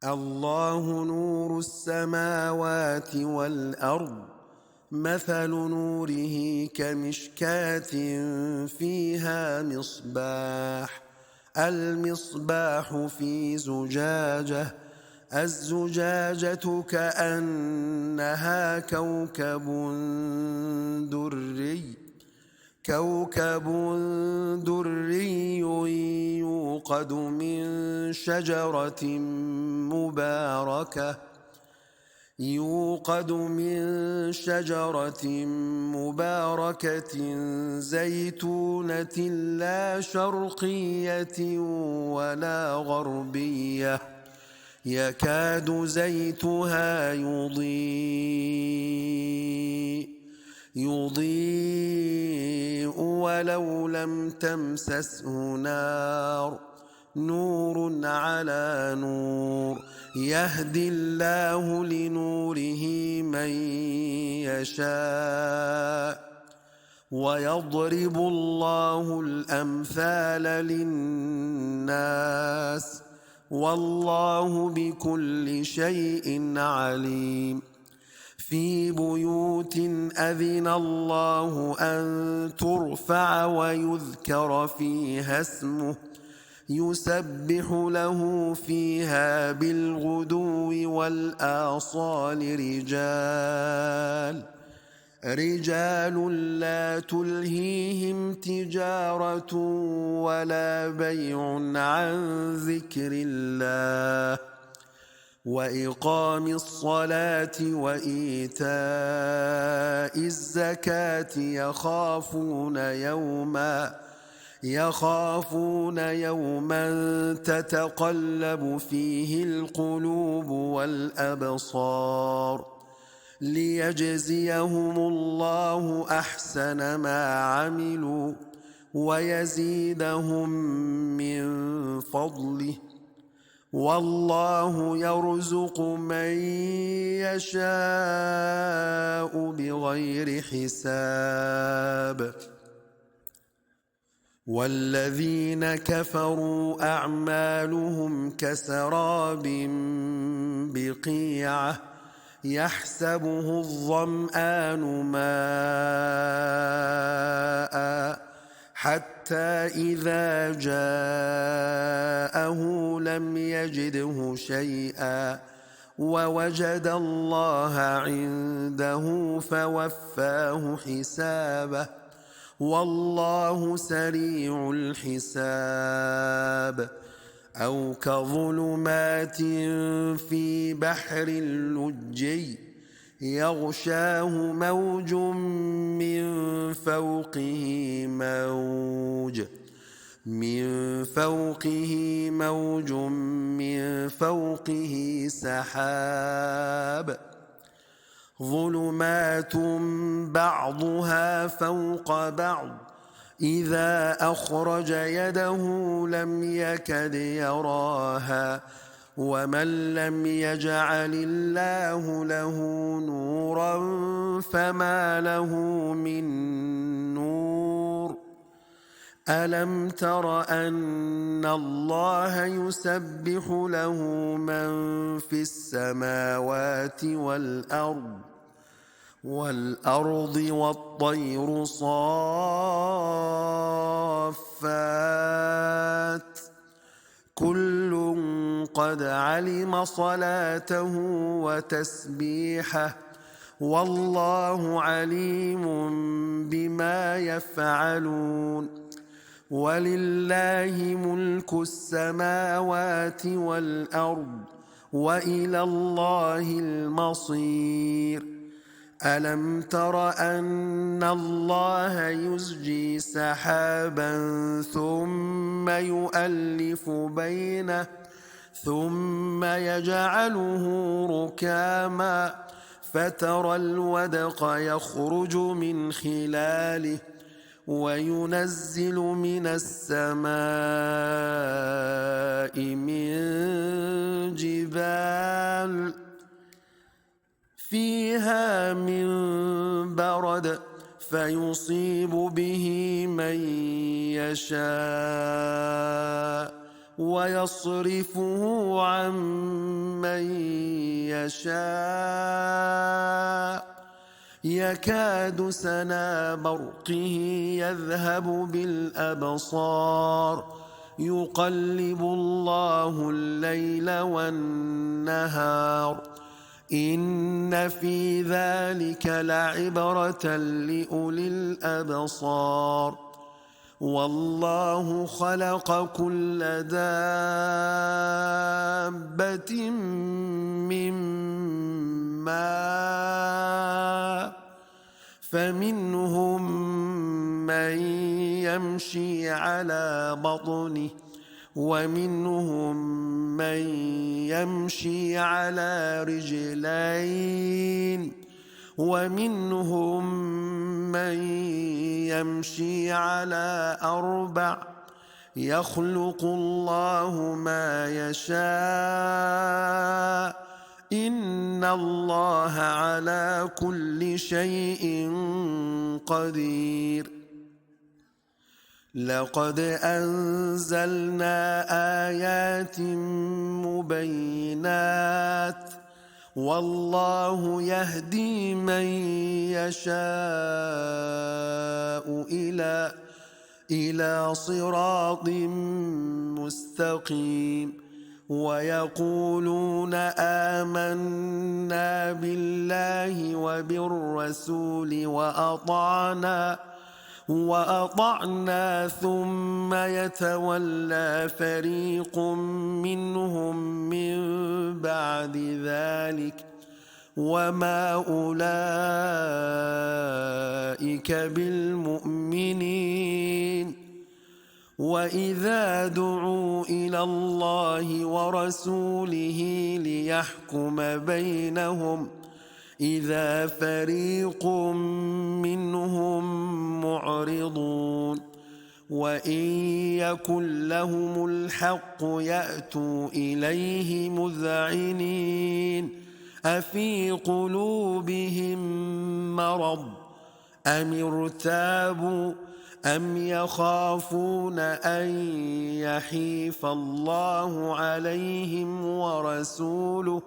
الله نور السماوات والأرض مثل نوره كمشكاة فيها مصباح المصباح في زجاجة الزجاجة كأنها كوكب دري يوقد من شجرة مباركة زيتونة لا شرقية ولا غربية يكاد زيتها يضيء ولو لم تمسسه نور على نور يهدي الله لنوره من يشاء ويضرب الله الأمثال للناس والله بكل شيء عليم في بيوت أذن الله أن ترفع ويذكر فيها اسمه يسبح له فيها بالغدو والآصال رجال لا تلهيهم تجارة ولا بيع عن ذكر الله وإقام الصلاة وإيتاء الزكاة يخافون يوما تتقلب فيه القلوب والأبصار ليجزيهم الله أحسن ما عملوا ويزيدهم من فضله والله يرزق من يشاء بغير حساب والذين كفروا أعمالهم كسراب بقيعة يحسبه الظمآن ماء حتى إذا جاءه لم يجده شيئا ووجد الله عنده فوفاه حسابه والله سريع الحساب أو كظلمات في بحر لجي يغشاه موج من فوقه سحاب ظلمات بعضها فوق بعض إذا أخرج يده لم يكد يراها ومن لم يجعل الله له نورا فما له من نور ألم تر أن الله يسبح له من في السماوات والأرض والطير صافات كل قد علم صلاته وتسبيحه والله عليم بما يفعلون ولله ملك السماوات والأرض وإلى الله المصير ألم تر أن الله يزجي سحابا ثم يؤلف بينه ثم يجعله ركاما فترى الودق يخرج من خلاله وينزل من السماء من جبال فيها من برد فيصيب به من يشاء ويصرفه عن من يشاء يكاد سنا برقه يذهب بالأبصار يقلب الله الليل والنهار إن في ذلك لعبرة لأولي الأبصار والله خلق كل دابة من ماء فمنهم من يمشي على بطنه ومنهم من يمشي على رجلين ومنهم من يمشي على أربع يخلق الله ما يشاء إن الله على كل شيء قدير لقد أنزلنا آيات مبينات والله يهدي من يشاء إلى صراط مستقيم ويقولون آمنا بالله وبالرسول وأطعنا ثم يتولى فريق منهم من بعد ذلك وما أولئك بالمؤمنين وإذا دعوا إلى الله ورسوله ليحكم بينهم إذا فريق منهم معرضون وإن يكن لهم الحق يأتوا إليه مذعنين أفي قلوبهم مرض أم ارتابوا أم يخافون أن يحيف الله عليهم ورسوله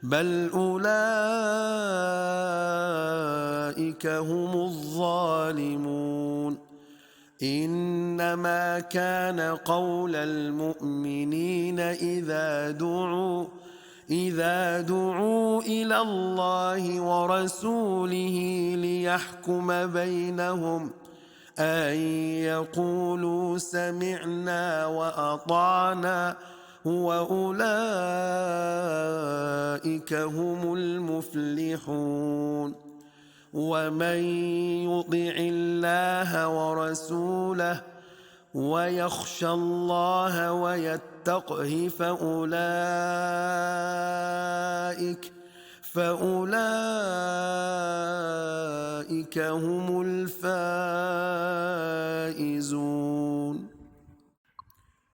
بل أولئك هم الظالمون إنما كان قول المؤمنين إذا دعوا إلى الله ورسوله ليحكم بينهم أن يقولوا سمعنا وأطعنا وأولئك هم المفلحون ومن يطع الله ورسوله ويخشى الله ويتقه فأولئك هم الفائزون.